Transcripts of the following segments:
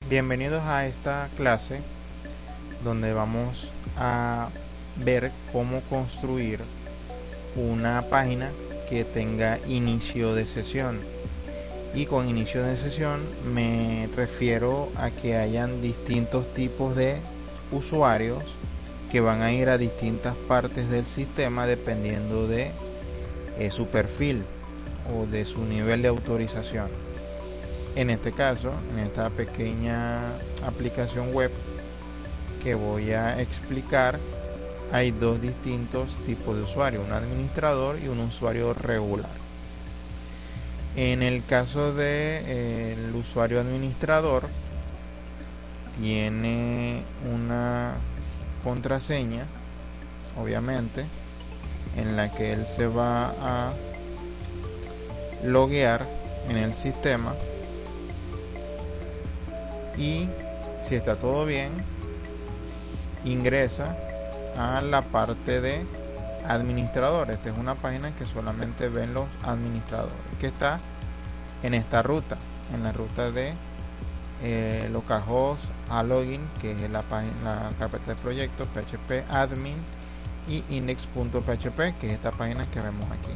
Bienvenidos a esta clase donde vamos a ver cómo construir una página que tenga inicio de sesión. Y con inicio de sesión me refiero a que hayan distintos tipos de usuarios que van a ir a distintas partes del sistema dependiendo de su perfil o de su nivel de autorización. En este caso, en esta pequeña aplicación web que voy a explicar, hay dos distintos tipos de usuario, un administrador y un usuario regular. En el caso del usuario administrador, tiene una contraseña, obviamente, en la que él se va a loguear en el sistema. Y si está todo bien, ingresa a la parte de administrador. Esta es una página que solamente ven los administradores, que está en esta ruta, en la ruta de localhost a login, que es la carpeta de proyectos php admin, y index.php, que es esta página que vemos aquí.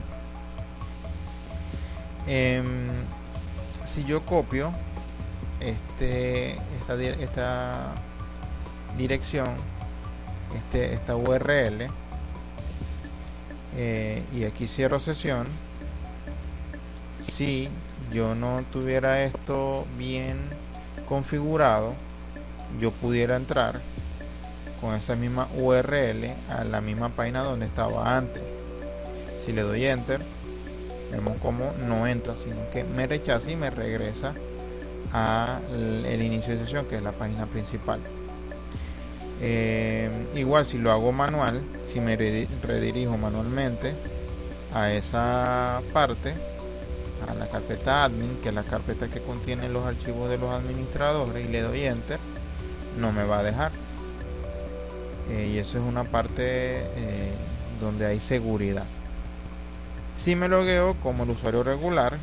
Si yo copio esta dirección, esta URL, y aquí cierro sesión, si yo no tuviera esto bien configurado, yo pudiera entrar con esa misma URL a la misma página donde estaba antes. Si le doy enter, vemos como no entra, sino que me rechaza y me regresa al inicio de sesión, que es la página principal. Igual si lo hago manual, si me redirijo manualmente a esa parte, a la carpeta admin, que es la carpeta que contiene los archivos de los administradores, y le doy enter, no me va a dejar. Y eso es una parte donde hay seguridad. Si me logueo como el usuario regular,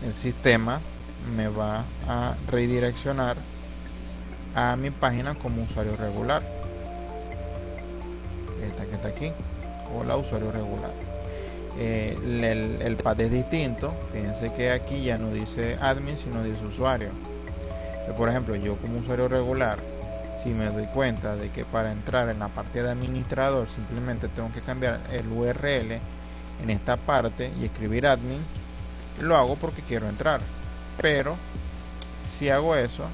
el sistema me va a redireccionar a mi página como usuario regular, esta que está aquí. Hola, usuario regular. El path es distinto. Fíjense que aquí ya no dice admin, sino dice usuario. Por ejemplo, yo como usuario regular, si me doy cuenta de que para entrar en la parte de administrador simplemente tengo que cambiar el URL en esta parte y escribir admin, lo hago porque quiero entrar. Pero si hago eso,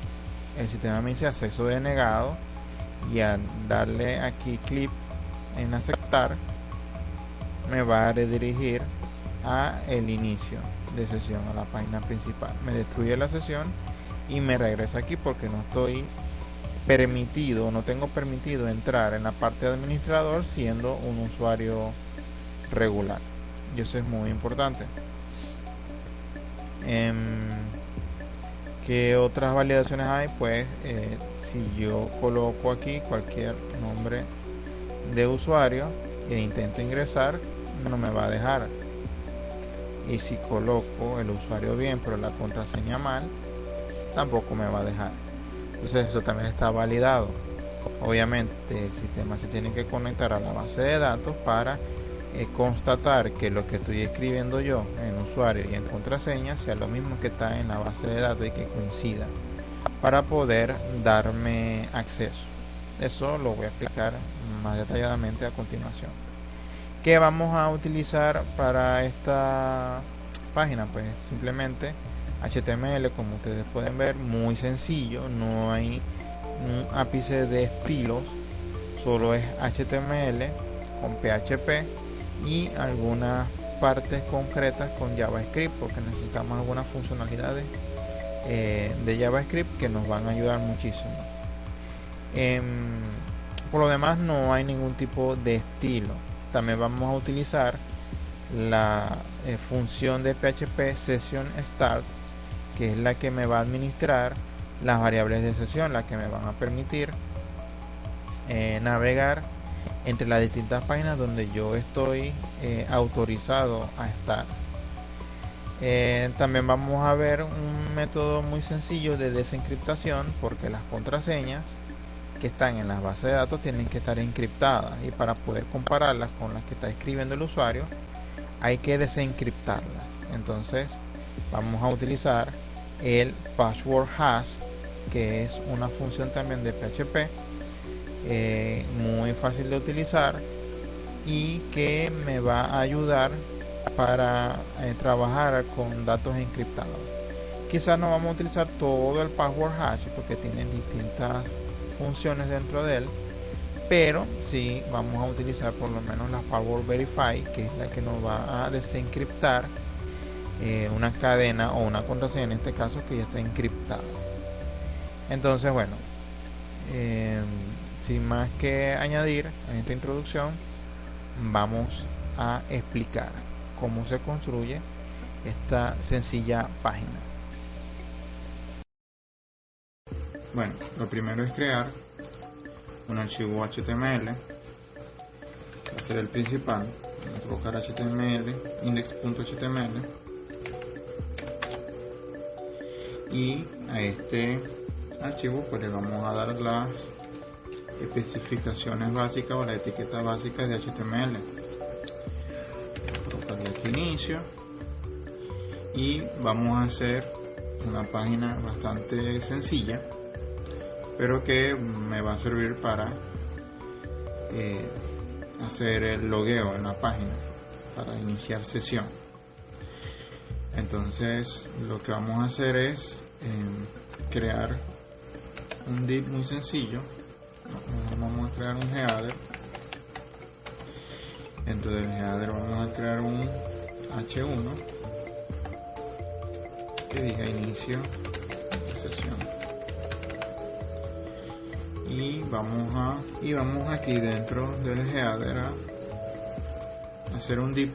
el sistema me dice acceso denegado, y al darle aquí clic en aceptar, me va a redirigir a el inicio de sesión, a la página principal. Me destruye la sesión y me regresa aquí porque no estoy permitido, no tengo permitido entrar en la parte de administrador siendo un usuario regular. Y eso es muy importante. ¿Qué otras validaciones hay? Pues si yo coloco aquí cualquier nombre de usuario e intento ingresar, no me va a dejar. Y si coloco el usuario bien pero la contraseña mal, tampoco me va a dejar. Entonces eso también está validado. Obviamente el sistema se tiene que conectar a la base de datos para constatar que lo que estoy escribiendo yo en usuario y en contraseña sea lo mismo que está en la base de datos y que coincida, para poder darme acceso. Eso lo voy a explicar más detalladamente a continuación. ¿Qué vamos a utilizar para esta página? Pues simplemente HTML, como ustedes pueden ver, muy sencillo, no hay un ápice de estilos, solo es HTML con PHP y algunas partes concretas con JavaScript, porque necesitamos algunas funcionalidades de JavaScript que nos van a ayudar muchísimo. Por lo demás no hay ningún tipo de estilo. También vamos a utilizar la función de PHP Session Start, que es la que me va a administrar las variables de sesión, las que me van a permitir navegar entre las distintas páginas donde yo estoy autorizado a estar. También vamos a ver un método muy sencillo de desencriptación, porque las contraseñas que están en las bases de datos tienen que estar encriptadas, y para poder compararlas con las que está escribiendo el usuario hay que desencriptarlas. Entonces vamos a utilizar el password hash, que es una función también de PHP, muy fácil de utilizar y que me va a ayudar para trabajar con datos encriptados. Quizás no vamos a utilizar todo el password hash porque tiene distintas funciones dentro de él, pero sí vamos a utilizar por lo menos la password verify, que es la que nos va a desencriptar una cadena o una contraseña, en este caso, que ya está encriptada. Entonces, bueno, sin más que añadir a esta introducción, vamos a explicar cómo se construye esta sencilla página. Bueno, lo primero es crear un archivo HTML, que va a ser el principal. Vamos a colocar HTML, index.html, y a este archivo pues le vamos a dar las especificaciones básicas o la etiqueta básica de HTML. Colocarle aquí inicio, y vamos a hacer una página bastante sencilla, pero que me va a servir para hacer el logueo en la página, para iniciar sesión. Entonces lo que vamos a hacer es crear un div muy sencillo. Vamos a crear un header. Dentro del header vamos a crear un H1 que diga inicio de sesión, y vamos aquí dentro del header a hacer un div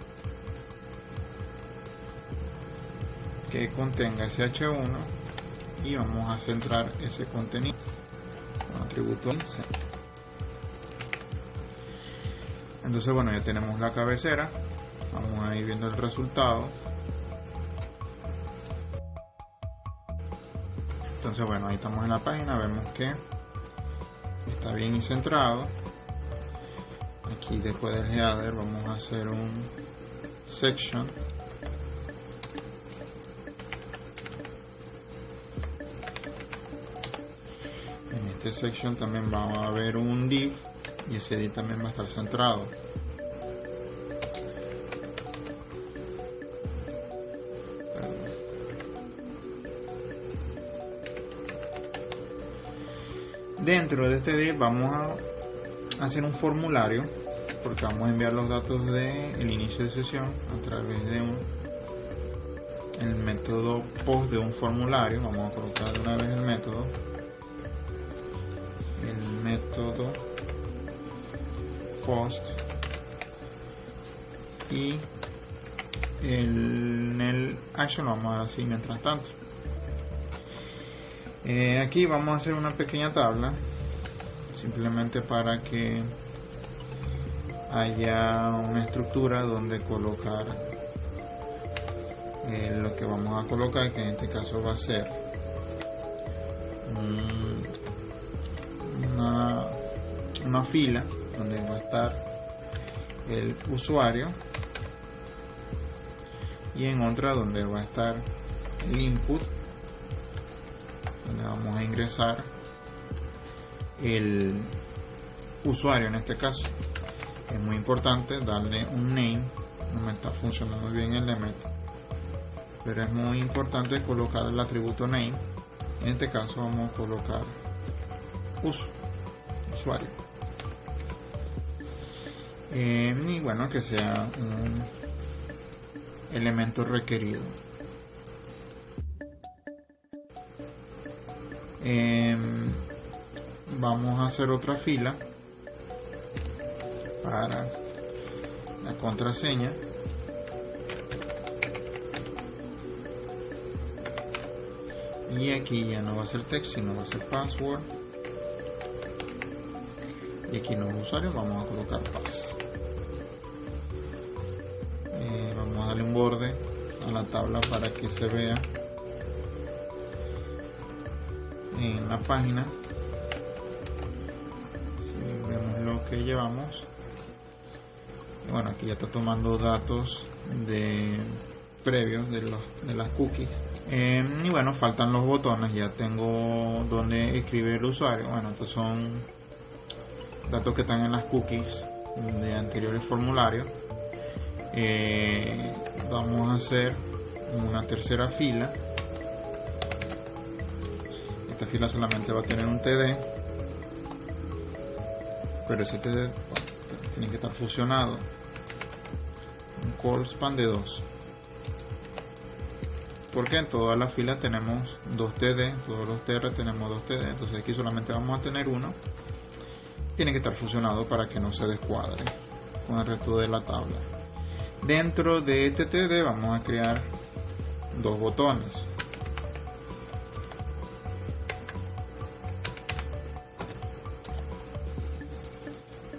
que contenga ese H1, y vamos a centrar ese contenido con atributo 11. Entonces, bueno, ya tenemos la cabecera. Vamos a ir viendo el resultado. Entonces, bueno, ahí estamos en la página. Vemos que está bien centrado. Aquí después del header vamos a hacer un section. En este section también vamos a ver un div, y ese div también va a estar centrado. Dentro de este div vamos a hacer un formulario, porque vamos a enviar los datos del inicio de sesión a través de el método post de un formulario. Vamos a colocar de una vez el método post, y en el action vamos a dar así mientras tanto. Aquí vamos a hacer una pequeña tabla, simplemente para que haya una estructura donde colocar lo que vamos a colocar, que en este caso va a ser una fila donde va a estar el usuario, y en otra donde va a estar el input, donde vamos a ingresar el usuario. En este caso es muy importante darle un name. No me está funcionando bien el element, pero es muy importante colocar el atributo name. En este caso vamos a colocar usuario, y bueno, que sea un elemento requerido. Vamos a hacer otra fila para la contraseña, y aquí ya no va a ser text, sino va a ser password, y aquí en los usuarios vamos a colocar pass. Vamos a darle un borde a la tabla para que se vea en la página. Si vemos lo que llevamos, y bueno, aquí ya está tomando datos previos de las cookies. Y bueno, faltan los botones. Ya tengo donde escribir el usuario. Bueno, estos son datos que están en las cookies de anteriores formularios. Vamos a hacer una tercera fila. Esta fila solamente va a tener un TD, pero ese TD tiene que estar fusionado. Un call span de 2, porque en todas las filas tenemos 2 TD, todos los TR tenemos 2 TD, entonces aquí solamente vamos a tener uno. Tiene que estar fusionado para que no se descuadre con el resto de la tabla. Dentro de este TD vamos a crear 2 botones.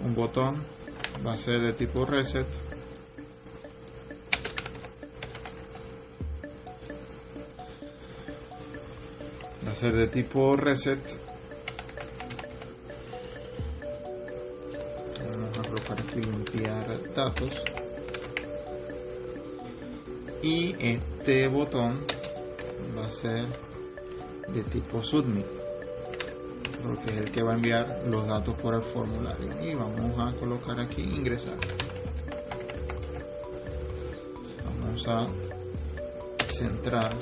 Un botón va a ser de tipo reset, vamos a colocar aquí limpiar datos, y este botón va a ser de tipo submit, porque es el que va a enviar los datos por el formulario, y vamos a colocar aquí ingresar. Vamos a centrar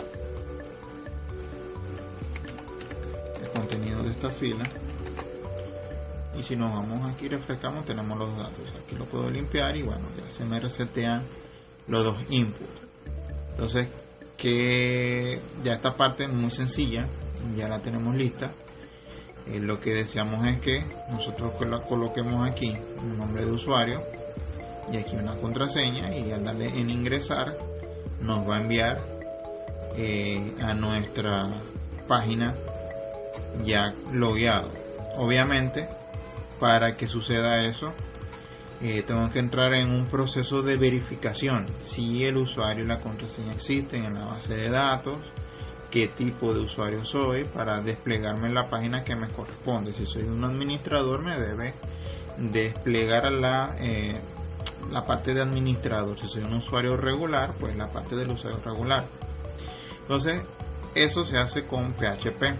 el contenido de esta fila, y si nos vamos aquí, refrescamos, tenemos los datos. Aquí lo puedo limpiar y bueno, ya se me resetean los 2 inputs. Entonces, que ya esta parte es muy sencilla, ya la tenemos lista. Lo que deseamos es que nosotros coloquemos aquí un nombre de usuario y aquí una contraseña, y al darle en ingresar nos va a enviar a nuestra página ya logueado. Obviamente, para que suceda eso, tengo que entrar en un proceso de verificación si el usuario y la contraseña existen en la base de datos, qué tipo de usuario soy, para desplegarme en la página que me corresponde. Si soy un administrador, me debe desplegar la parte de administrador. Si soy un usuario regular, pues la parte del usuario regular. Entonces, eso se hace con PHP.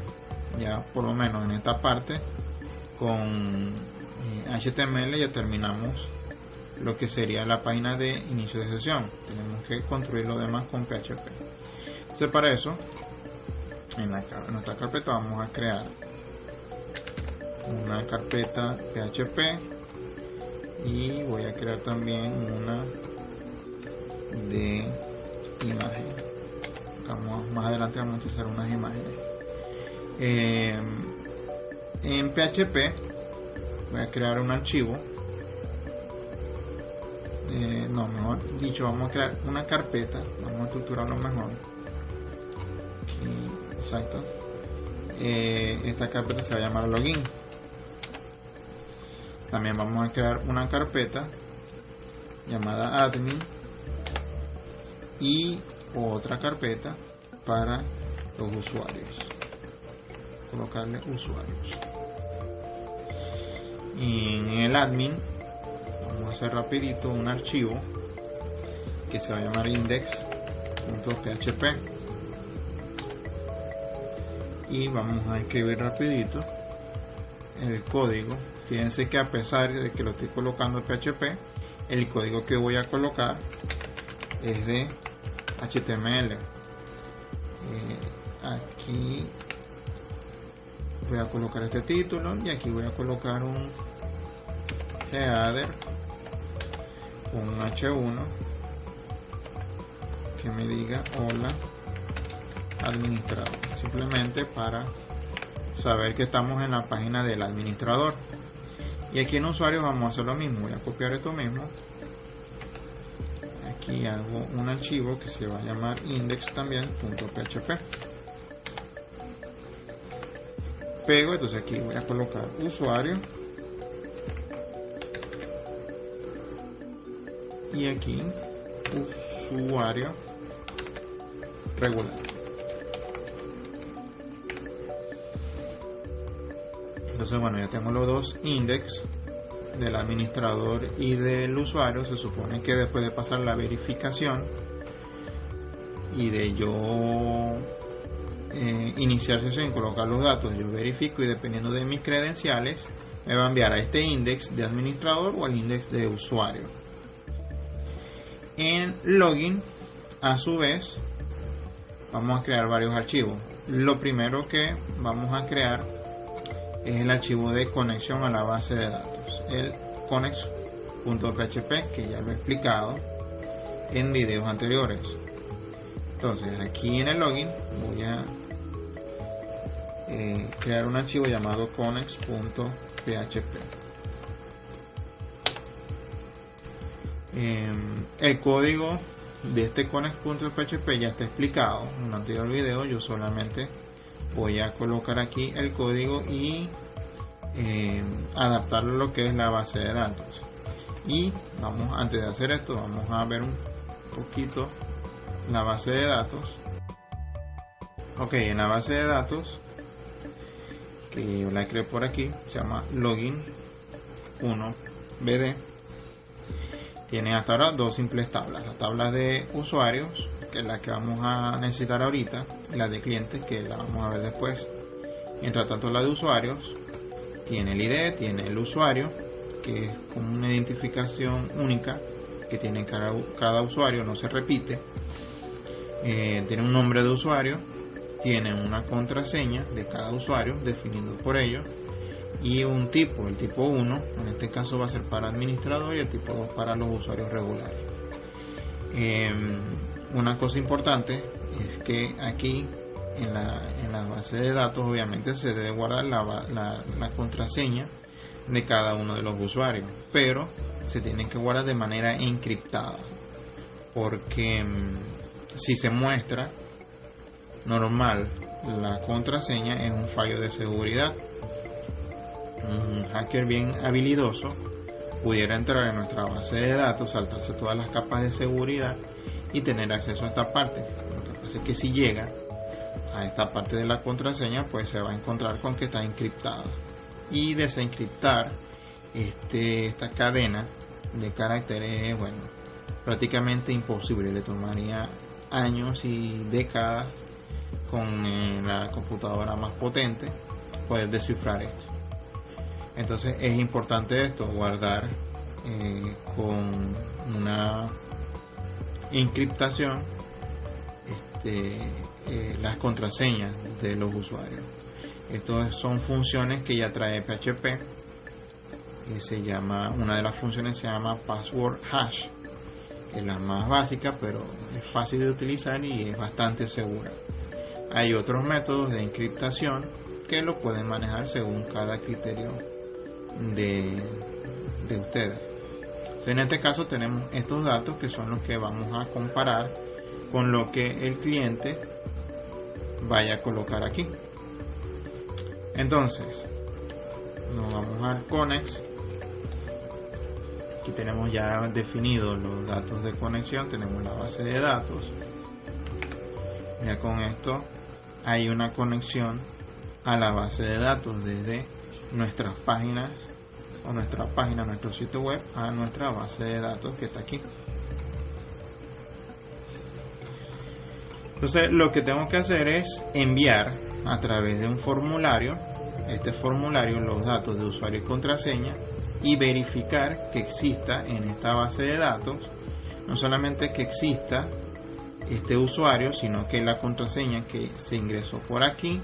Ya por lo menos en esta parte con HTML ya terminamos lo que sería la página de inicio de sesión. Tenemos que construir lo demás con PHP. Entonces, para eso, en nuestra carpeta vamos a crear una carpeta PHP, y voy a crear también una de imagen. Más adelante vamos a utilizar unas imágenes. En PHP voy a crear un archivo, mejor dicho, vamos a crear una carpeta, vamos a estructurarlo mejor. Exacto. Esta carpeta se va a llamar login. También vamos a crear una carpeta llamada admin y otra carpeta para los usuarios. Colocarle usuarios. Y en el admin vamos a hacer rapidito un archivo que se va a llamar index.php, y vamos a escribir rapidito el código. Fíjense que a pesar de que lo estoy colocando en PHP, el código que voy a colocar es de HTML. Aquí voy a colocar este título, y aquí voy a colocar un header, un H1 que me diga hola administrador, simplemente para saber que estamos en la página del administrador. Y aquí en usuarios vamos a hacer lo mismo. Voy a copiar esto mismo, aquí hago un archivo que se va a llamar index también .php, pego, entonces aquí voy a colocar usuario, y aquí usuario regular. Entonces bueno, ya tengo los dos index del administrador y del usuario. Se supone que después de pasar la verificación y de yo iniciar sesión y colocar los datos, yo verifico y dependiendo de mis credenciales me va a enviar a este index de administrador o al index de usuario. En login, a su vez, vamos a crear varios archivos. Lo primero que vamos a crear es el archivo de conexión a la base de datos, el connect.php, que ya lo he explicado en videos anteriores. Entonces aquí en el login voy a crear un archivo llamado connect.php. El código de este connect.php ya está explicado en un anterior video. Yo solamente voy a colocar aquí el código y adaptarlo a lo que es la base de datos. Y vamos, antes de hacer esto, vamos a ver un poquito la base de datos. Ok, en la base de datos que yo la creé por aquí, se llama login 1bd. Tiene hasta ahora dos simples tablas: las tablas de usuarios, que es la que vamos a necesitar ahorita, y la de clientes, que la vamos a ver después. Mientras tanto, la de usuarios tiene el ID, tiene el usuario, que es como una identificación única que tiene cada usuario, no se repite. Tiene un nombre de usuario, tiene una contraseña de cada usuario definido por ellos, y un tipo, el tipo 1, en este caso va a ser para administrador, y el tipo 2 para los usuarios regulares. Una cosa importante es que aquí en la base de datos obviamente se debe guardar la contraseña de cada uno de los usuarios, pero se tiene que guardar de manera encriptada, porque si se muestra normal la contraseña, es un fallo de seguridad. Un hacker bien habilidoso pudiera entrar en nuestra base de datos, saltarse todas las capas de seguridad y tener acceso a esta parte. Lo que pasa es que si llega a esta parte de la contraseña, pues se va a encontrar con que está encriptada, y desencriptar esta cadena de caracteres es, bueno, prácticamente imposible. Le tomaría años y décadas con la computadora más potente poder descifrar esto. Entonces es importante esto, guardar con una encriptación las contraseñas de los usuarios. Estas son funciones que ya trae PHP, una de las funciones se llama password hash, que es la más básica, pero es fácil de utilizar y es bastante segura. Hay otros métodos de encriptación que lo pueden manejar según cada criterio de ustedes. Entonces, en este caso tenemos estos datos que son los que vamos a comparar con lo que el cliente vaya a colocar aquí. Entonces nos vamos al Connect. Aquí tenemos ya definidos los datos de conexión, tenemos la base de datos. Ya con esto hay una conexión a la base de datos desde nuestras páginas o nuestra página, nuestro sitio web, a nuestra base de datos que está aquí. Entonces lo que tengo que hacer es enviar a través de un formulario, los datos de usuario y contraseña, y verificar que exista en esta base de datos no solamente que exista este usuario, sino que la contraseña que se ingresó por aquí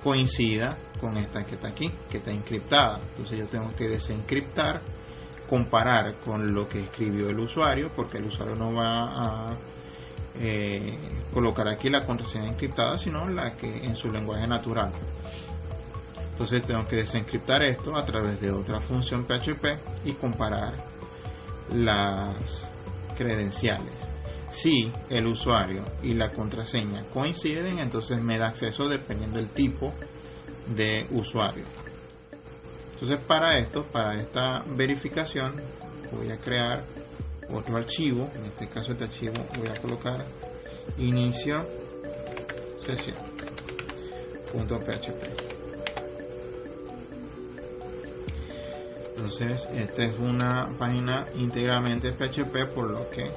coincida con esta que está aquí, que está encriptada. Entonces yo tengo que desencriptar, comparar con lo que escribió el usuario, porque el usuario no va a colocar aquí la contraseña encriptada, sino la que en su lenguaje natural. Entonces tengo que desencriptar esto a través de otra función PHP y comparar las credenciales. Si el usuario y la contraseña coinciden, entonces me da acceso dependiendo del tipo de usuario. Entonces para esta verificación, voy a crear otro archivo. En este caso este archivo voy a colocar inicio sesión.php. Entonces esta es una página íntegramente PHP, por lo que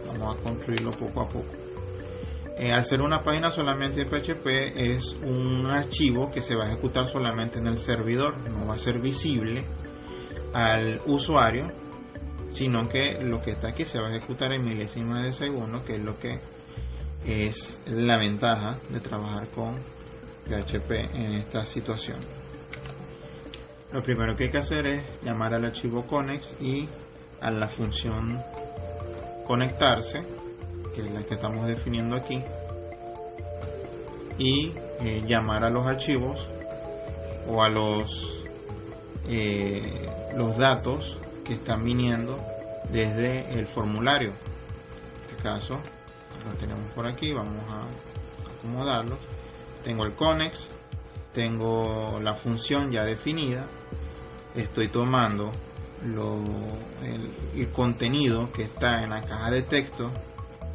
vamos a construirlo poco a poco. Al ser una página solamente PHP, es un archivo que se va a ejecutar solamente en el servidor, no va a ser visible al usuario, sino que lo que está aquí se va a ejecutar en milésimas de segundo, que es lo que es la ventaja de trabajar con PHP en esta situación. Lo primero que hay que hacer es llamar al archivo connect y a la función conectarse, que es la que estamos definiendo aquí, y llamar a los archivos o a los datos que están viniendo desde el formulario. En este caso lo tenemos por aquí, vamos a acomodarlo. Tengo el connect, tengo la función ya definida, estoy tomando el contenido que está en la caja de texto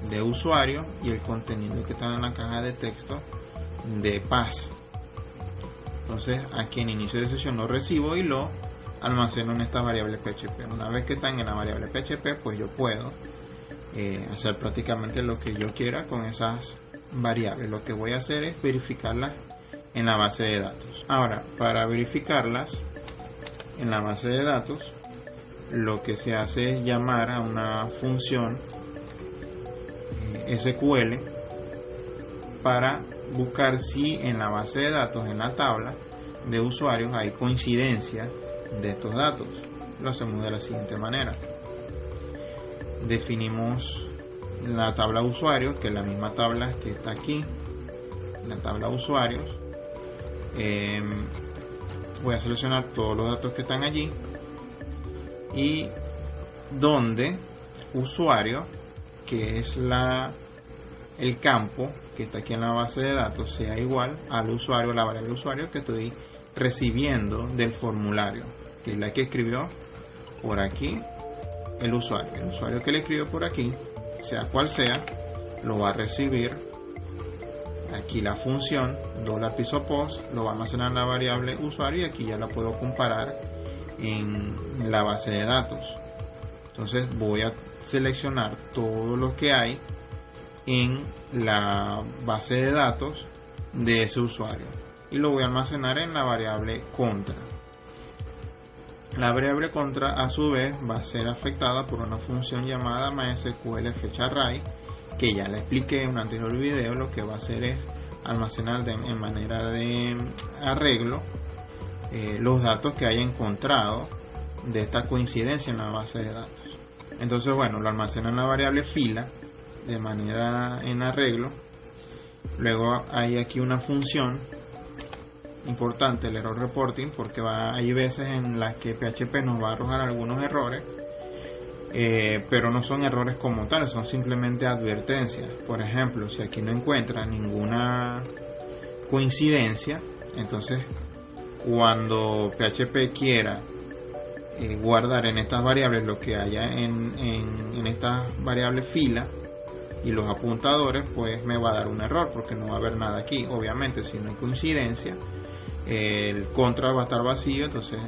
de usuario y el contenido que está en la caja de texto de pass. Entonces aquí en inicio de sesión lo recibo y lo almaceno en esta variable PHP. Una vez que están en la variable PHP, pues yo puedo hacer prácticamente lo que yo quiera con esas variables. Lo que voy a hacer es verificarlas en la base de datos. Ahora, para verificarlas en la base de datos, lo que se hace es llamar a una función SQL para buscar si en la base de datos, en la tabla de usuarios, hay coincidencia de estos datos. Lo hacemos de la siguiente manera: definimos la tabla de usuarios, que es la misma tabla que está aquí, la tabla de usuarios. Voy a seleccionar todos los datos que están allí y donde usuario, que es el campo que está aquí en la base de datos, sea igual al usuario, la variable usuario que estoy recibiendo del formulario, que es la que escribió por aquí el usuario que le escribió por aquí, sea cual sea, lo va a recibir aquí la función $PisoPost, lo va a almacenar en la variable usuario y aquí ya la puedo comparar en la base de datos. Entonces voy a seleccionar todo lo que hay en la base de datos de ese usuario y lo voy a almacenar en la variable contra. La variable contra a su vez va a ser afectada por una función llamada MySQL FetchArray, que ya le expliqué en un anterior video. Lo que va a hacer es almacenar en manera de arreglo los datos que haya encontrado de esta coincidencia en la base de datos. Entonces, bueno, lo almacena en la variable fila de manera en arreglo. Luego hay aquí una función importante, el error reporting, porque hay veces en las que PHP nos va a arrojar algunos errores, pero no son errores como tales, son simplemente advertencias. Por ejemplo, si aquí no encuentra ninguna coincidencia, entonces cuando PHP quiera guardar en estas variables lo que haya en estas variables fila y los apuntadores, pues me va a dar un error porque no va a haber nada aquí. Obviamente, si no hay coincidencia, el contra va a estar vacío, entonces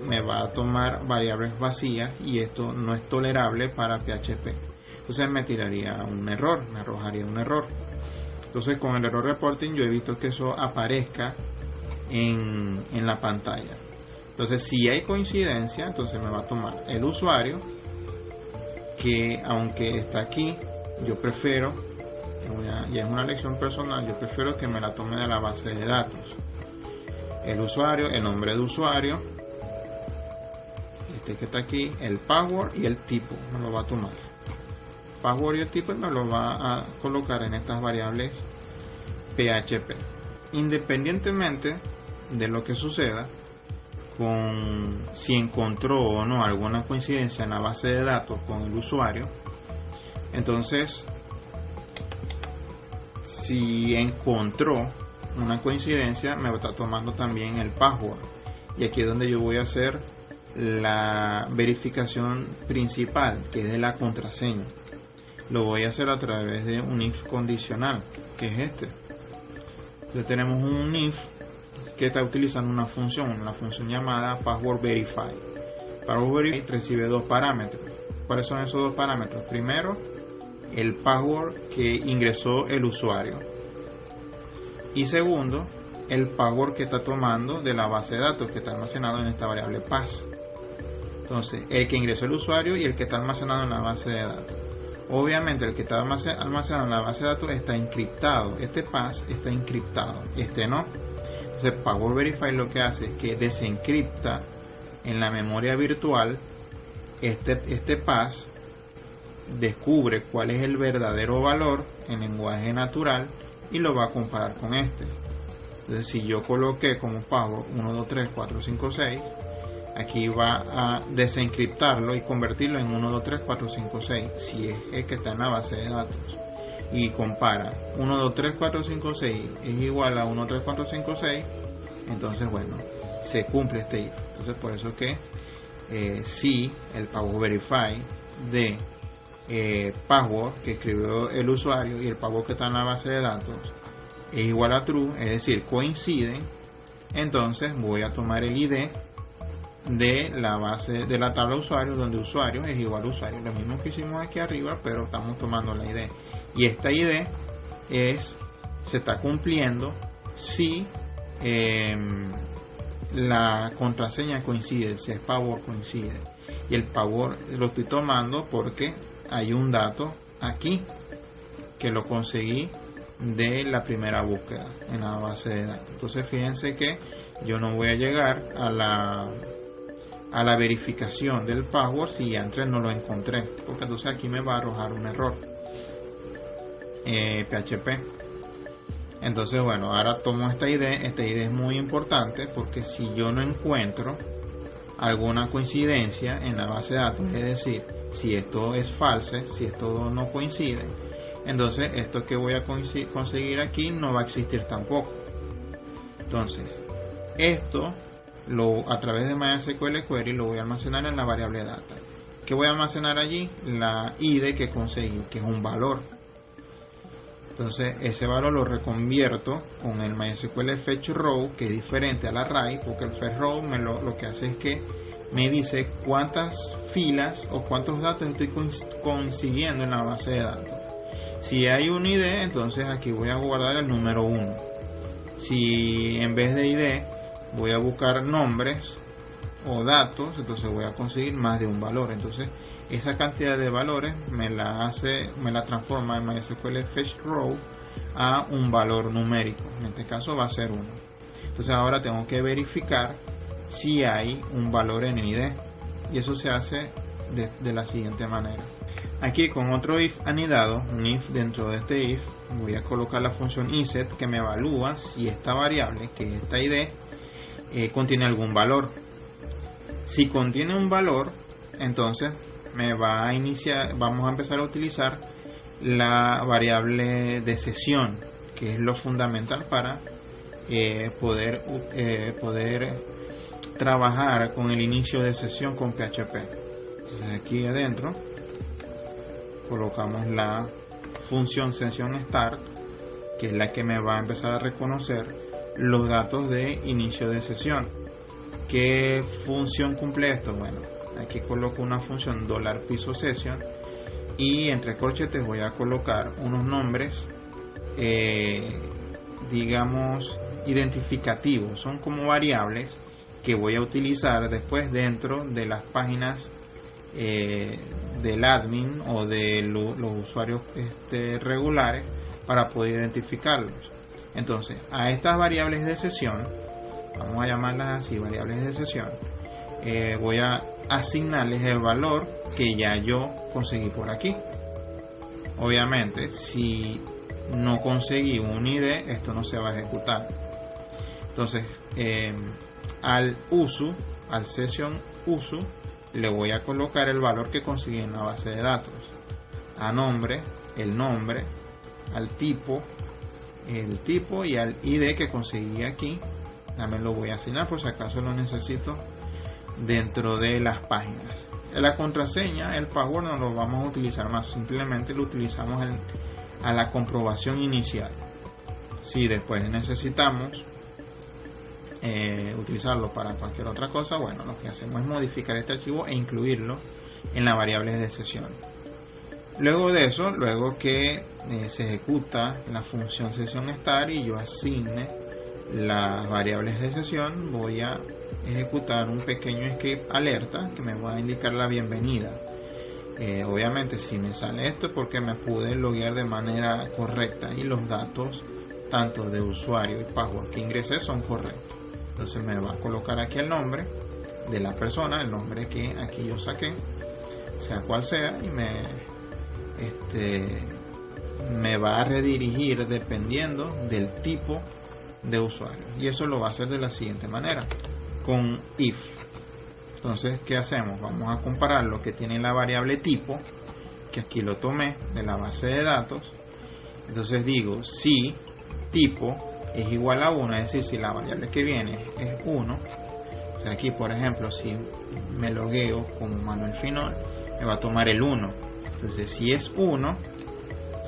me va a tomar variables vacías y esto no es tolerable para PHP. Entonces me tiraría un error, me arrojaría un error. Entonces con el error reporting yo he visto que eso aparezca en la pantalla. Entonces si hay coincidencia, entonces me va a tomar el usuario, que aunque está aquí, yo prefiero, ya es una elección personal, yo prefiero que me la tome de la base de datos. El usuario, el nombre de usuario, este que está aquí, el password y el tipo me lo va a tomar. Password y el tipo me lo va a colocar en estas variables PHP. Independientemente de lo que suceda con si encontró o no alguna coincidencia en la base de datos con el usuario, entonces si encontró una coincidencia, me está tomando también el password, y aquí es donde yo voy a hacer la verificación principal, que es de la contraseña. lo voy a hacer a través de un if condicional, que es este. Entonces tenemos un if que está utilizando una función llamada password verify. Password verify recibe dos parámetros. ¿Cuáles son esos dos parámetros? Primero, el password que ingresó el usuario, y segundo, el password que está tomando de la base de datos que está almacenado en esta variable pass. Entonces, el que ingresó el usuario y el que está almacenado en la base de datos. Obviamente el que está almacenado en la base de datos está encriptado. Este pass está encriptado, este no. Entonces Password Verify lo que hace es que desencripta en la memoria virtual este pass, descubre cuál es el verdadero valor en lenguaje natural y lo va a comparar con este. Entonces si yo coloqué como password 1, 2, 3, 4, 5, 6, aquí va a desencriptarlo y convertirlo en 1, 2, 3, 4, 5, 6, si es el que está en la base de datos. Y compara 1, 2, 3, 4, 5, 6 es igual a 1, 3, 4, 5, 6. Entonces, bueno, se cumple este if. Entonces, por eso que si el Password Verify de password que escribió el usuario y el password que está en la base de datos es igual a true, es decir, coinciden, entonces voy a tomar el ID de la base de la tabla usuario, donde usuario es igual a usuario, lo mismo que hicimos aquí arriba, pero estamos tomando la ID, y esta ID se está cumpliendo si la contraseña coincide, si el password coincide, y el password lo estoy tomando porque hay un dato aquí que lo conseguí de la primera búsqueda en la base de datos. Entonces fíjense que yo no voy a llegar a la verificación del password si antes no lo encontré, porque entonces aquí me va a arrojar un error PHP. Entonces bueno, ahora tomo esta ID es muy importante, porque si yo no encuentro alguna coincidencia en la base de datos, es decir, si esto es falso, si esto no coincide, entonces esto que voy a conseguir aquí no va a existir tampoco. Entonces esto a través de MySQL Query lo voy a almacenar en la variable data. ¿Qué voy a almacenar allí? La ID que conseguí, que es un valor. Entonces ese valor lo reconvierto con el MySQL Fetch Row, que es diferente al array, porque el Fetch Row lo que hace es que me dice cuántas filas o cuántos datos estoy consiguiendo en la base de datos. Si hay un ID, entonces aquí voy a guardar el número 1. Si en vez de ID voy a buscar nombres o datos, entonces voy a conseguir más de un valor. Entonces esa cantidad de valores me la transforma en MySQL Fetch Row a un valor numérico. En este caso va a ser 1. Entonces ahora tengo que verificar si hay un valor en ID, y eso se hace de la siguiente manera. Aquí con otro if anidado, un if dentro de este if, voy a colocar la función inset, que me evalúa si esta variable, que es esta ID, contiene algún valor. Si contiene un valor, entonces vamos a empezar a utilizar la variable de sesión, que es lo fundamental para poder trabajar con el inicio de sesión con PHP. Entonces aquí adentro colocamos la función session start, que es la que me va a empezar a reconocer los datos de inicio de sesión. ¿Qué función cumple esto? Bueno, aquí coloco una función $piso session, y entre corchetes voy a colocar unos nombres digamos identificativos, son como variables que voy a utilizar después dentro de las páginas del admin o de los usuarios regulares, para poder identificarlos. Entonces a estas variables de sesión, vamos a llamarlas así, variables de sesión, voy a asignarles el valor que ya yo conseguí por aquí. Obviamente si no conseguí un ID, esto no se va a ejecutar. Entonces al session uso, le voy a colocar el valor que conseguí en la base de datos. A nombre, el nombre, al tipo, el tipo, y al ID que conseguí aquí también lo voy a asignar, por si acaso lo necesito dentro de las páginas. La contraseña, el password, no lo vamos a utilizar más, simplemente lo utilizamos a la comprobación inicial. Si después necesitamos utilizarlo para cualquier otra cosa, bueno, lo que hacemos es modificar este archivo e incluirlo en las variables de sesión. Luego de eso, luego que se ejecuta la función session start y yo asigne las variables de sesión, voy a ejecutar un pequeño script alerta que me va a indicar la bienvenida. Obviamente si me sale esto es porque me pude loguear de manera correcta y los datos tanto de usuario y password que ingresé son correctos. Entonces me va a colocar aquí el nombre de la persona, el nombre que aquí yo saqué, sea cual sea, y me va a redirigir dependiendo del tipo de usuario, y eso lo va a hacer de la siguiente manera, con if. Entonces, ¿qué hacemos? Vamos a comparar lo que tiene la variable tipo, que aquí lo tomé de la base de datos. Entonces digo si tipo es igual a 1, es decir, si la variable que viene es 1. O sea, aquí por ejemplo, si me logueo como Manuel Finol, me va a tomar el 1. Entonces si es 1,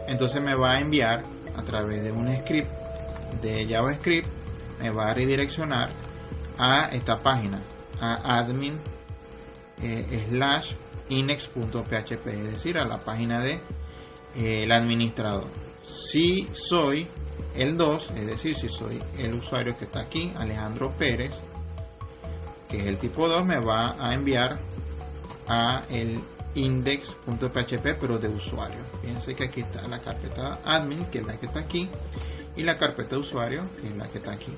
entonces me va a enviar a través de un script de JavaScript, me va a redireccionar a esta página, a admin /index.php, es decir, a la página de el administrador. Si soy el 2, es decir, si soy el usuario que está aquí, Alejandro Pérez, que es el tipo 2, me va a enviar a el index.php, pero de usuario. Fíjense que aquí está la carpeta admin, que es la que está aquí, y la carpeta de usuario, que es la que está aquí.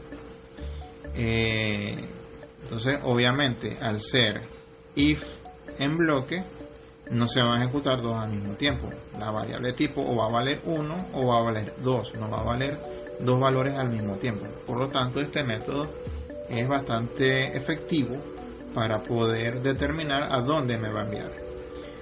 Entonces, obviamente, al ser if en bloque, no se van a ejecutar dos al mismo tiempo. La variable tipo o va a valer 1 o va a valer 2, no va a valer dos valores al mismo tiempo. Por lo tanto, este método es bastante efectivo para poder determinar a dónde me va a enviar.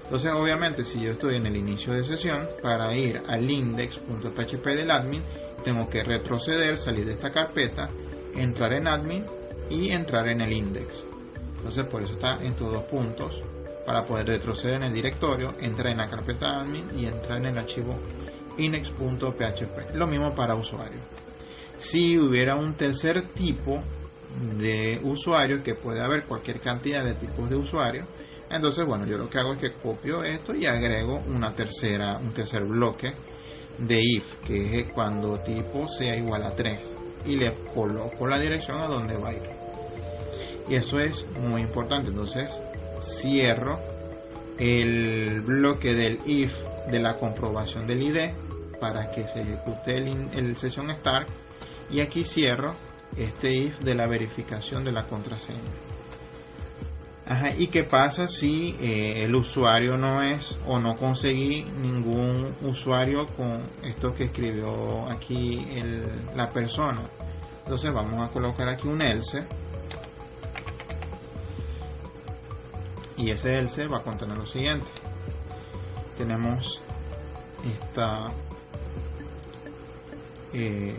Entonces, obviamente, si yo estoy en el inicio de sesión, para ir al index.php del admin, tengo que retroceder, salir de esta carpeta, entrar en admin y entrar en el index. Entonces, por eso está en todos puntos, para poder retroceder en el directorio, entrar en la carpeta admin y entrar en el archivo index.php. Lo mismo para usuario. Si hubiera un tercer tipo de usuario, que puede haber cualquier cantidad de tipos de usuario, entonces, bueno, yo lo que hago es que copio esto y agrego un tercer bloque de if, que es cuando tipo sea igual a 3, y le coloco la dirección a donde va a ir. Y eso es muy importante. Entonces cierro el bloque del if de la comprobación del ID para que se ejecute el session start, y aquí cierro este if de la verificación de la contraseña. ¿Y qué pasa si el usuario no es, o no conseguí ningún usuario con esto que escribió aquí la persona? Entonces vamos a colocar aquí un else, y ese else va a contener lo siguiente. Tenemos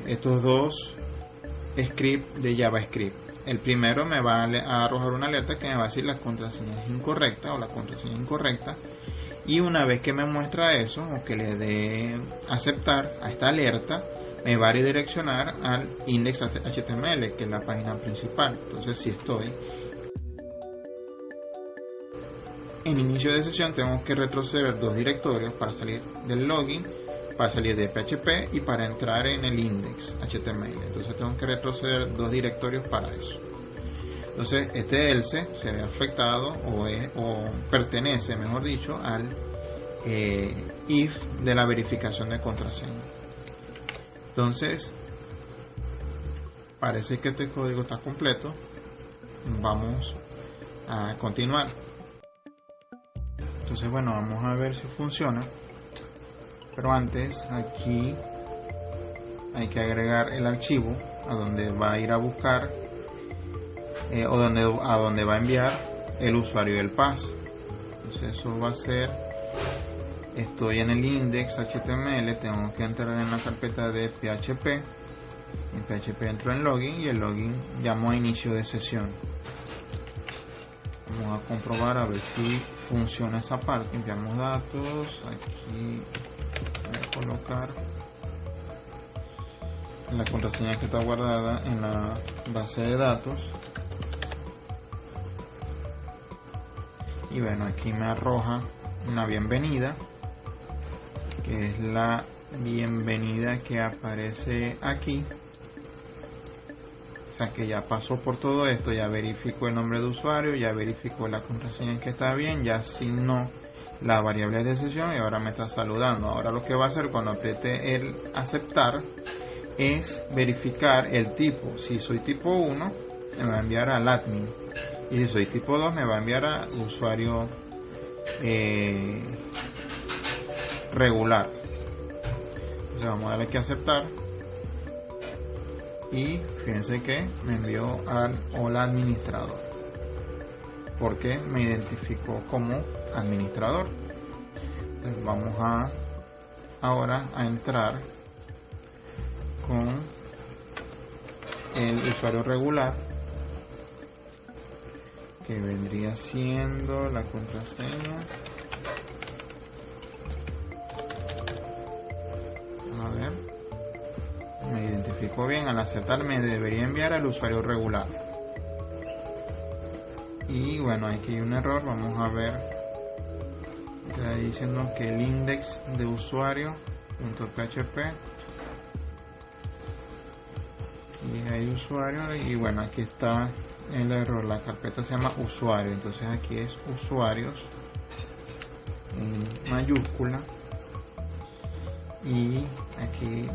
estos dos scripts de JavaScript. El primero me va a arrojar una alerta que me va a decir la contraseña es incorrecta o la contraseña incorrecta, y una vez que me muestra eso, o que le dé aceptar a esta alerta, me va a redireccionar al index.html, que es la página principal. Entonces, si estoy en inicio de sesión, tengo que retroceder dos directorios para salir del login, para salir de PHP y para entrar en el index.html. Entonces tengo que retroceder dos directorios para eso. Entonces este else se ve afectado o pertenece, mejor dicho, al if de la verificación de contraseña. Entonces parece que este código está completo. Vamos a continuar. Entonces, bueno, vamos a ver si funciona. Pero antes, aquí hay que agregar el archivo a donde va a ir a buscar a donde va a enviar el usuario y el pass. Entonces eso va a ser, estoy en el index.html, tengo que entrar en la carpeta de PHP. En PHP entro en login, y el login llamo a inicio de sesión. Vamos a comprobar a ver si funciona esa parte. Enviamos datos. Aquí voy a colocar la contraseña que está guardada en la base de datos. Y bueno, aquí me arroja una bienvenida, que es la bienvenida que aparece aquí. O sea que ya pasó por todo esto, ya verificó el nombre de usuario, ya verificó la contraseña que está bien, ya asignó la variable de sesión y ahora me está saludando. Ahora lo que va a hacer cuando apriete el aceptar es verificar el tipo. Si soy tipo 1, me va a enviar al admin. Y si soy tipo 2, me va a enviar a usuario regular. Entonces vamos a darle aquí a aceptar. Y fíjense que me envió al hola administrador, porque me identificó como administrador. Entonces vamos ahora a entrar con el usuario regular, que vendría siendo la contraseña. A ver, me identificó bien. Al aceptar me debería enviar al usuario regular. Y bueno, aquí hay un error. Vamos a ver, está diciendo que el index de usuario.php, y hay usuario, y bueno, aquí está el error. La carpeta se llama usuario, entonces aquí es usuarios en mayúscula, y aquí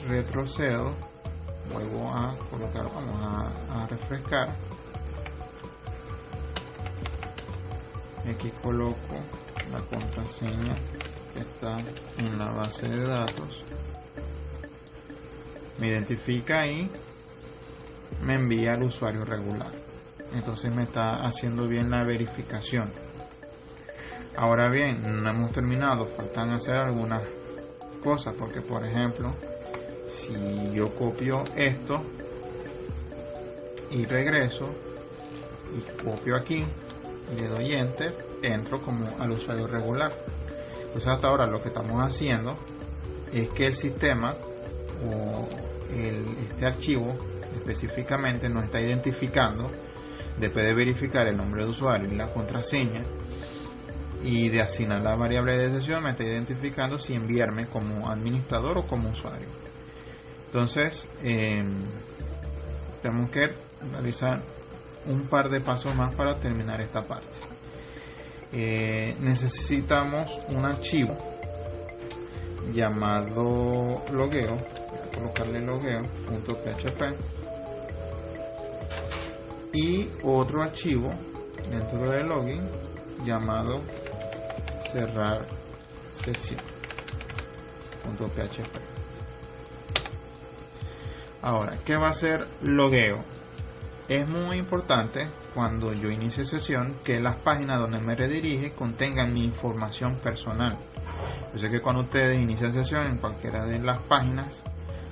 retrocedo, vuelvo a colocar, vamos a refrescar, y aquí coloco la contraseña que está en la base de datos, me identifica y me envía al usuario regular. Entonces me está haciendo bien la verificación. Ahora bien, no hemos terminado, faltan hacer algunas cosas, porque por ejemplo, si yo copio esto y regreso y copio aquí y le doy enter, entro como al usuario regular. Entonces hasta ahora lo que estamos haciendo es que el sistema o este archivo específicamente nos está identificando, después de verificar el nombre de usuario y la contraseña y de asignar la variable de sesión, me está identificando si enviarme como administrador o como usuario. Entonces tenemos que realizar un par de pasos más para terminar esta parte. Necesitamos un archivo llamado logueo. Voy a colocarle logueo.php y otro archivo dentro de login llamado cerrar sesión.php. Ahora, ¿qué va a hacer logueo? Es muy importante cuando yo inicie sesión que las páginas donde me redirige contengan mi información personal. Yo sé que cuando ustedes inician sesión en cualquiera de las páginas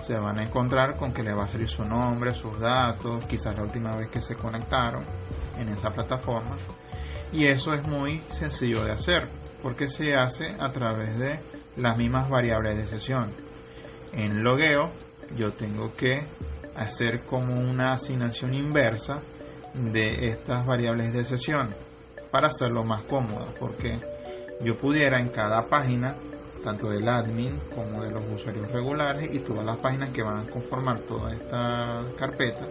se van a encontrar con que le va a salir su nombre, sus datos, quizás la última vez que se conectaron en esa plataforma, y eso es muy sencillo de hacer porque se hace a través de las mismas variables de sesión. En logueo yo tengo que hacer como una asignación inversa de estas variables de sesión para hacerlo más cómodo, porque yo pudiera en cada página, tanto del admin como de los usuarios regulares y todas las páginas que van a conformar toda esta carpeta,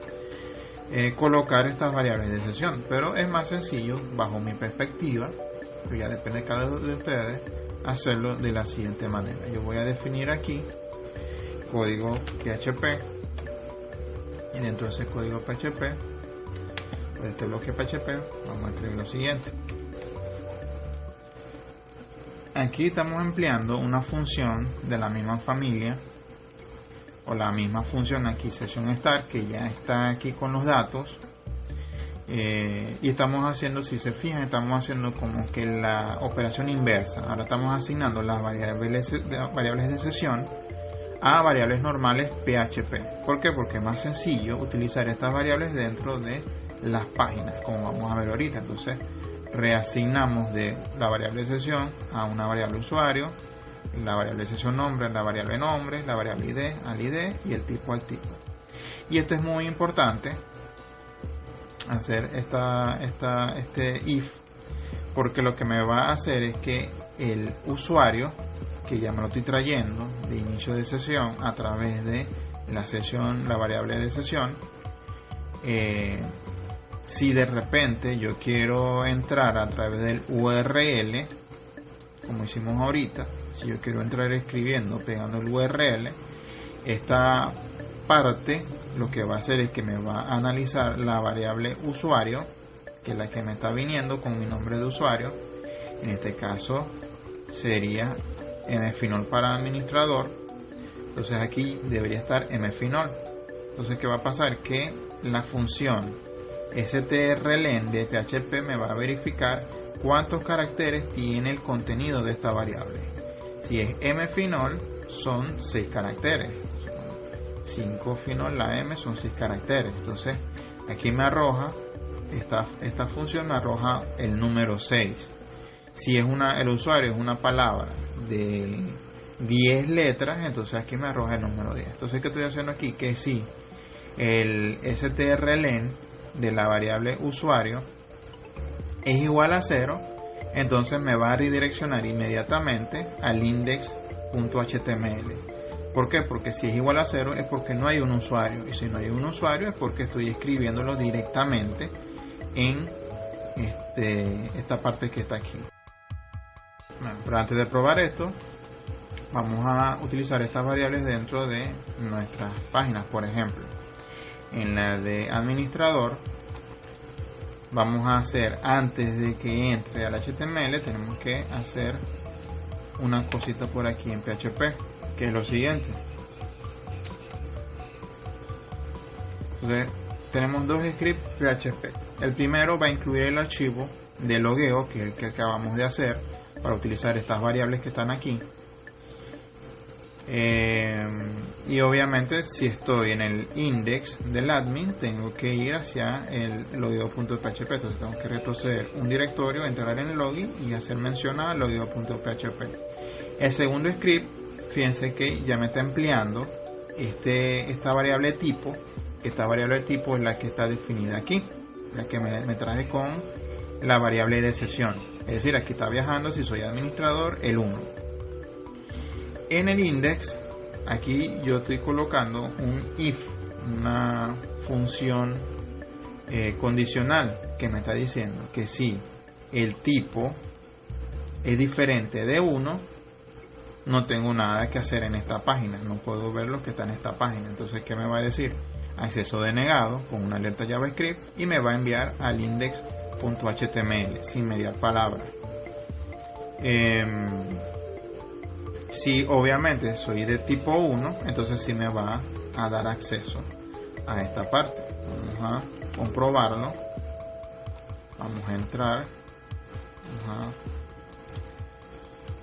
colocar estas variables de sesión, pero es más sencillo bajo mi perspectiva, pero ya depende de cada uno de ustedes, hacerlo de la siguiente manera. Yo voy a definir aquí código PHP, y dentro de ese código PHP, de este bloque PHP, vamos a escribir lo siguiente. Aquí estamos empleando una función de la misma familia, o la misma función aquí, session start, que ya está aquí con los datos, y estamos haciendo, si se fijan, estamos haciendo como que la operación inversa. Ahora estamos asignando las variables de sesión a variables normales PHP. ¿Por qué? Porque es más sencillo utilizar estas variables dentro de las páginas, como vamos a ver ahorita. Entonces reasignamos de la variable sesión a una variable usuario, la variable sesión nombre, la variable nombre, la variable ID al ID y el tipo al tipo. Y esto es muy importante, hacer este if, porque lo que me va a hacer es que el usuario, que ya me lo estoy trayendo de inicio de sesión a través de la sesión, la variable de sesión, si de repente yo quiero entrar a través del URL, como hicimos ahorita, si yo quiero entrar escribiendo, pegando el URL, esta parte lo que va a hacer es que me va a analizar la variable usuario, que es la que me está viniendo con mi nombre de usuario. En este caso sería mfinol para administrador. Entonces aquí debería estar mfinol. Entonces, ¿qué va a pasar? Que la función strlen de PHP me va a verificar cuántos caracteres tiene el contenido de esta variable. Si es mfinol, son 6 caracteres. 5 finol, la m son 6 caracteres. Entonces aquí me arroja, esta función me arroja el número 6. Si es el usuario es una palabra de 10 letras, entonces aquí me arroja el número 10. Entonces, ¿qué estoy haciendo aquí? Que si el strlen de la variable usuario es igual a 0, entonces me va a redireccionar inmediatamente al index.html. ¿Por qué? Porque si es igual a 0 es porque no hay un usuario, y si no hay un usuario es porque estoy escribiéndolo directamente en esta parte que está aquí. Bueno, pero antes de probar esto, vamos a utilizar estas variables dentro de nuestras páginas. Por ejemplo, en la de administrador, vamos a hacer, antes de que entre al HTML, tenemos que hacer una cosita por aquí en PHP, que es lo siguiente. Entonces, tenemos dos scripts PHP. El primero va a incluir el archivo de logueo, que es el que acabamos de hacer, para utilizar estas variables que están aquí. Y obviamente, si estoy en el index del admin, tengo que ir hacia el logueo.php. Entonces tengo que retroceder un directorio, entrar en el login y hacer mención a logueo.php. El segundo script, fíjense que ya me está empleando esta variable tipo. Esta variable tipo es la que está definida aquí, la que me traje con la variable de sesión. Es decir, aquí está viajando, si soy administrador, el 1. En el index, aquí yo estoy colocando un if, una función condicional que me está diciendo que si el tipo es diferente de 1, no tengo nada que hacer en esta página, no puedo ver lo que está en esta página. Entonces, ¿qué me va a decir? Acceso denegado con una alerta JavaScript y me va a enviar al index.html sin mediar palabra. Si obviamente soy de tipo 1, entonces sí me va a dar acceso a esta parte. Vamos a comprobarlo. Vamos a entrar. Vamos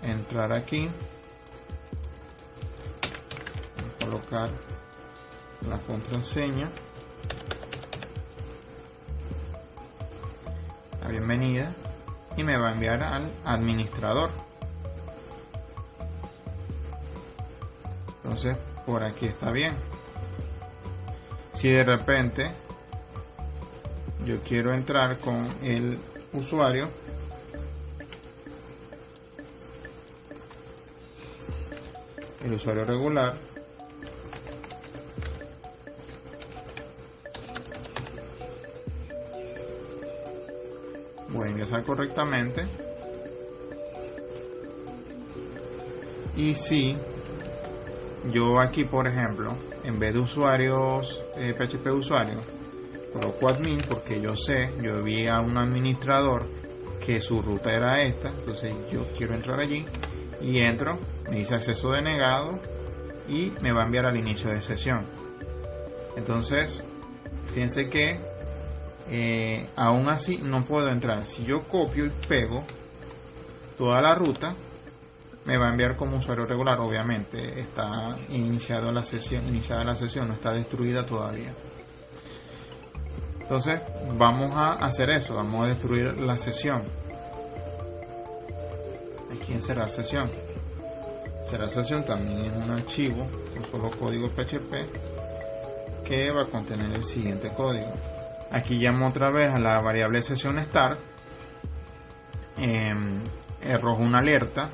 a entrar aquí. Vamos a colocar la contraseña, la bienvenida, y me va a enviar al administrador. Entonces por aquí está bien. Si de repente yo quiero entrar con el usuario, regular, voy a ingresar correctamente, y si yo aquí, por ejemplo, en vez de usuarios, PHP usuario, coloco admin, porque yo vi a un administrador que su ruta era esta, entonces yo quiero entrar allí y entro, me dice acceso denegado y me va a enviar al inicio de sesión. Entonces, fíjense que aún así no puedo entrar. Si yo copio y pego toda la ruta, me va a enviar como usuario regular. Obviamente está iniciada la sesión, no está destruida todavía. Entonces vamos a hacer eso, vamos a destruir la sesión. Aquí en cerrar sesión. Cerrar sesión también es un archivo con solo código PHP que va a contener el siguiente código. Aquí llamo otra vez a la variable sesión start, arrojo una alerta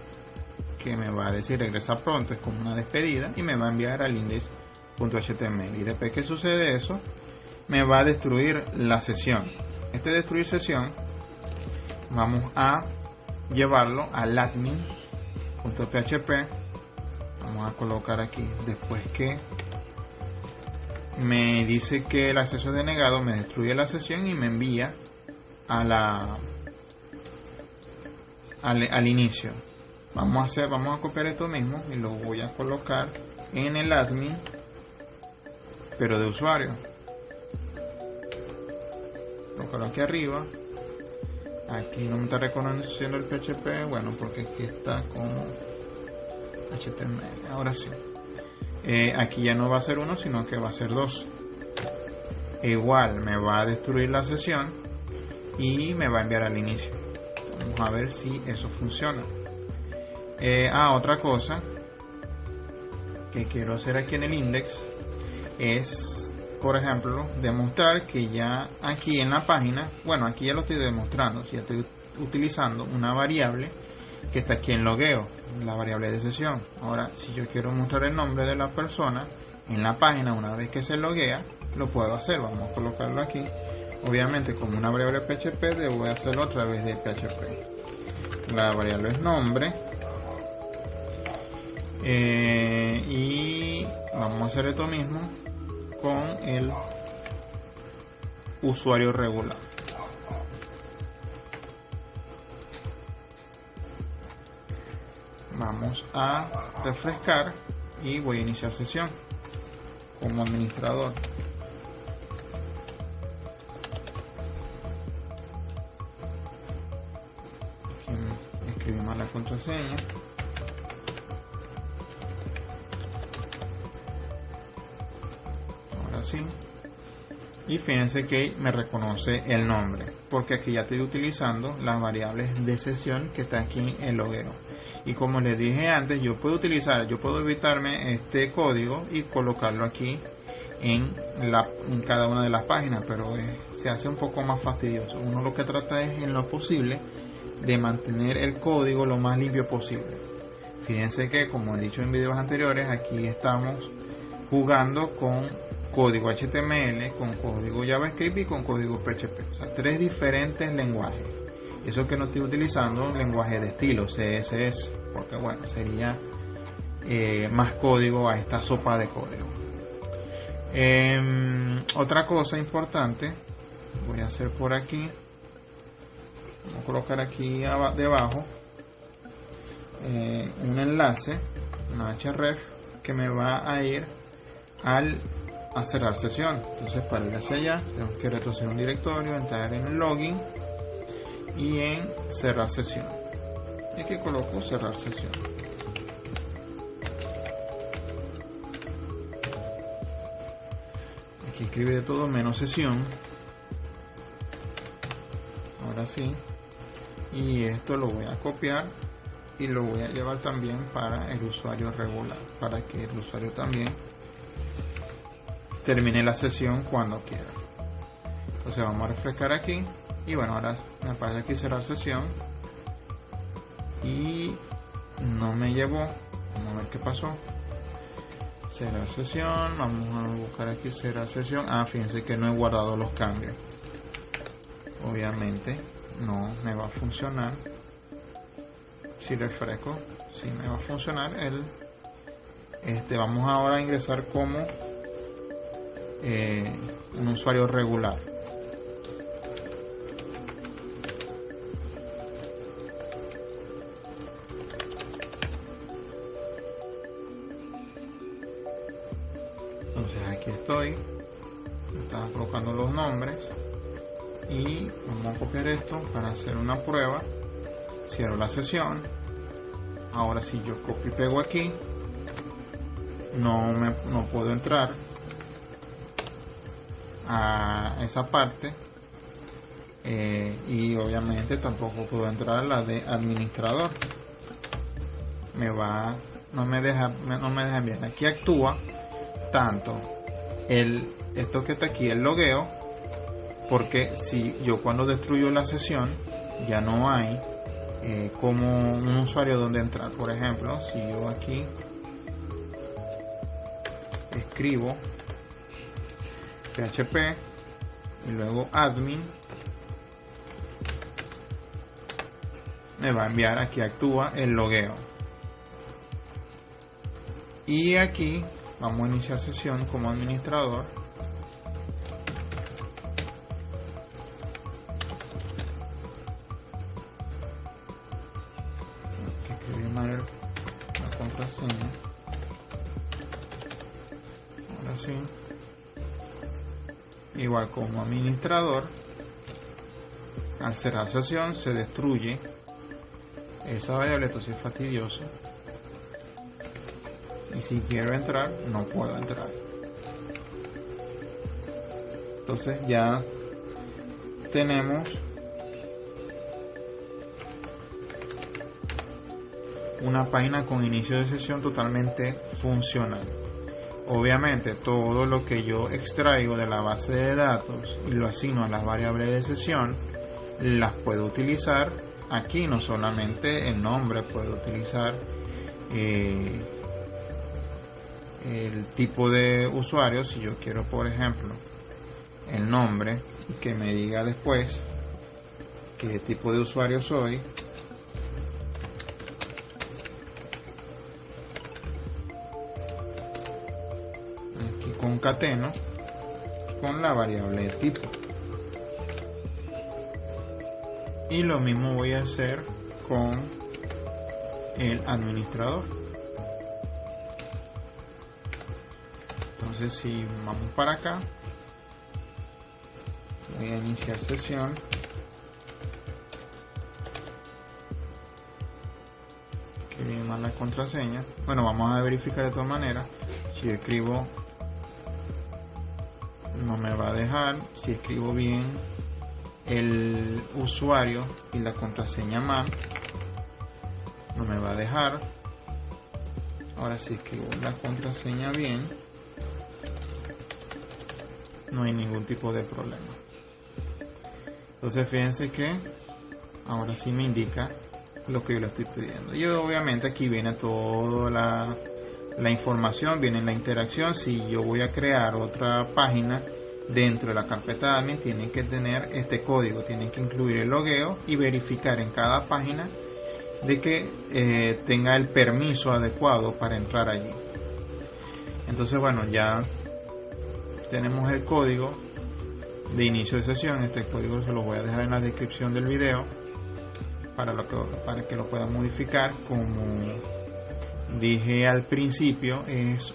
que me va a decir regresa pronto, es como una despedida, y me va a enviar al index.html, y después que sucede eso me va a destruir la sesión. Este destruir sesión vamos a llevarlo al admin.php. Vamos a colocar aquí, después que me dice que el acceso es denegado, me destruye la sesión y me envía a al inicio. Vamos a copiar esto mismo y lo voy a colocar en el admin, pero de usuario. Colocarlo aquí arriba. Aquí no me está reconociendo el PHP, bueno, porque aquí está con HTML. Ahora sí. Aquí ya no va a ser 1, sino que va a ser 2. Igual me va a destruir la sesión y me va a enviar al inicio. Vamos a ver si eso funciona. Otra cosa que quiero hacer aquí en el index es, por ejemplo, demostrar que ya aquí en la página, bueno, aquí ya lo estoy demostrando, si ya estoy utilizando una variable que está aquí en logueo, la variable de sesión. Ahora, si yo quiero mostrar el nombre de la persona en la página una vez que se loguea, lo puedo hacer. Vamos a colocarlo aquí. Obviamente, como una variable PHP, debo hacerlo a través de PHP. La variable es nombre. Y vamos a hacer esto mismo con el usuario regular. Vamos a refrescar y voy a iniciar sesión como administrador. Escribimos la contraseña. Ahora sí. Y fíjense que me reconoce el nombre, porque aquí ya estoy utilizando las variables de sesión que está aquí en el logueo. Y como les dije antes, yo puedo evitarme este código y colocarlo aquí en cada una de las páginas, pero se hace un poco más fastidioso. Uno lo que trata es, en lo posible, de mantener el código lo más limpio posible. Fíjense que, como he dicho en videos anteriores, aquí estamos jugando con código HTML, con código JavaScript y con código PHP. O sea, 3 diferentes lenguajes. Eso que no estoy utilizando un lenguaje de estilo CSS, porque bueno, sería más código a esta sopa de código. Otra cosa importante, voy a hacer por aquí, vamos a colocar aquí debajo un enlace, una href que me va a ir a cerrar sesión. Entonces, para ir hacia allá tengo que retroceder un directorio, entrar en el login y en cerrar sesión. Y aquí coloco cerrar sesión. Aquí escribe de todo menos sesión. Ahora sí. Y esto lo voy a copiar y lo voy a llevar también para el usuario regular, para que el usuario también termine la sesión cuando quiera. Entonces vamos a refrescar aquí. Y bueno, ahora me aparece aquí cerrar sesión y no me llevó. Vamos a ver qué pasó. Cerrar sesión, vamos a buscar aquí cerrar sesión. Fíjense que no he guardado los cambios. Obviamente no me va a funcionar. Si refresco, sí me va a funcionar. Vamos ahora a ingresar como un usuario regular. Entonces aquí estoy, estaba colocando los nombres y vamos a copiar esto para hacer una prueba. Cierro la sesión. Ahora si yo copio y pego aquí, no puedo entrar a esa parte, y obviamente tampoco puedo entrar a la de administrador. No me deja enviar. Aquí actúa tanto esto que está aquí, el logueo, porque si yo cuando destruyo la sesión ya no hay como un usuario donde entrar. Por ejemplo, si yo aquí escribo php y luego admin, me va a enviar, aquí actúa el logueo. Y aquí vamos a iniciar sesión como administrador. Escribir mal la contraseña. Ahora sí. Igual como administrador, al cerrar sesión se destruye esa variable. Esto sí es fastidioso. Y si quiero entrar, no puedo entrar. Entonces ya tenemos una página con inicio de sesión totalmente funcional. Obviamente todo lo que yo extraigo de la base de datos y lo asigno a las variables de sesión, las puedo utilizar aquí. No solamente el nombre, puedo utilizar el tipo de usuario. Si yo quiero, por ejemplo, el nombre y que me diga después qué tipo de usuario soy, aquí concateno con la variable de tipo. Y lo mismo voy a hacer con el administrador. Entonces, si vamos para acá, voy a iniciar sesión. Escribí mal la contraseña. Bueno, vamos a verificar de todas maneras. Si escribo, no me va a dejar. Si escribo bien el usuario y la contraseña mal, no me va a dejar. Ahora si escribo la contraseña bien, no hay ningún tipo de problema. Entonces fíjense que ahora sí me indica lo que yo le estoy pidiendo. Y obviamente aquí viene toda la información, viene la interacción. Si yo voy a crear otra página dentro de la carpeta admin, tienen que tener este código, tienen que incluir el logueo y verificar en cada página de que tenga el permiso adecuado para entrar allí. Entonces, bueno, ya tenemos el código de inicio de sesión. Este código se lo voy a dejar en la descripción del video para que lo puedan modificar. Como dije al principio, es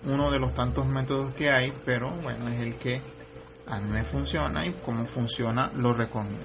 uno de los tantos métodos que hay, pero bueno, es el que a mí me funciona y como funciona lo recomiendo.